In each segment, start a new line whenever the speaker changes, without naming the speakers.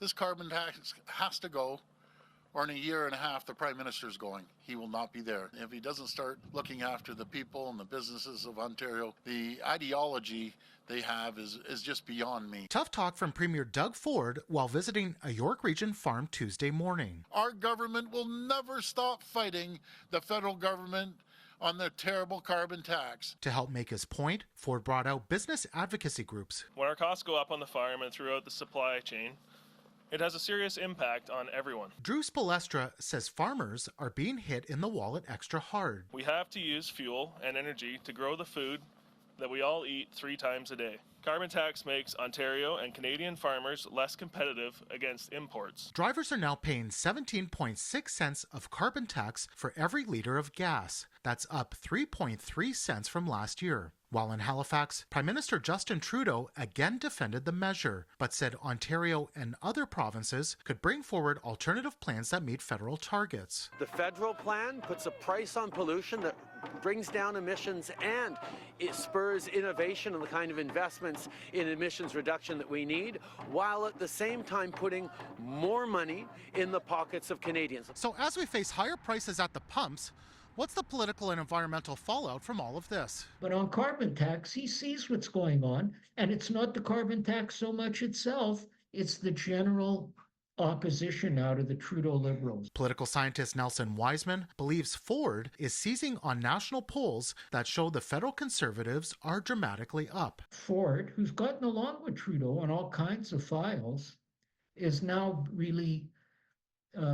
This carbon tax has to go, or in a year and a half, the Prime Minister's going. He will not be there. If he doesn't start looking after the people and the businesses of Ontario, the ideology they have is just beyond me.
Tough talk from Premier Doug Ford while visiting a York Region farm Tuesday morning.
Our government will never stop fighting the federal government on the terrible carbon tax.
To help make his point, Ford brought out business advocacy groups.
When our costs go up on the farm and throughout the supply chain, it has a serious impact on everyone.
Drew Spolestra says farmers are being hit in the wallet extra hard.
We have to use fuel and energy to grow the food that we all eat 3 times a day. Carbon tax makes Ontario and Canadian farmers less competitive against imports.
Drivers are now paying 17.6 cents of carbon tax for every litre of gas. That's up 3.3 cents from last year. While in Halifax, Prime Minister Justin Trudeau again defended the measure, but said Ontario and other provinces could bring forward alternative plans that meet federal targets.
The federal plan puts a price on pollution that brings down emissions, and it spurs innovation and the kind of investments in emissions reduction that we need, while at the same time putting more money in the pockets of Canadians.
So as we face higher prices at the pumps, what's the political and environmental fallout from all of this?
But on carbon tax, he sees what's going on, and it's not the carbon tax so much itself, it's the general opposition out of the Trudeau Liberals.
Political scientist Nelson Wiseman believes Ford is seizing on national polls that show the federal Conservatives are dramatically up.
Ford, who's gotten along with Trudeau on all kinds of files, is now really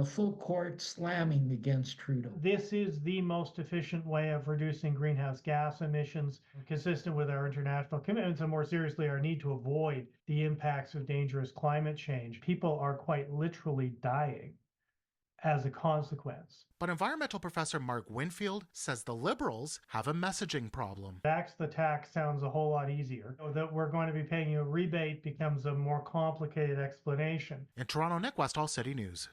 full court slamming against Trudeau.
This is the most efficient way of reducing greenhouse gas emissions, consistent with our international commitments, and more seriously, our need to avoid the impacts of dangerous climate change. People are quite literally dying as a consequence.
But environmental professor Mark Winfield says the Liberals have a messaging problem.
Tax the tax sounds a whole lot easier. So that we're going to be paying you a rebate becomes a more complicated explanation.
In Toronto, Nick Westoll, City News.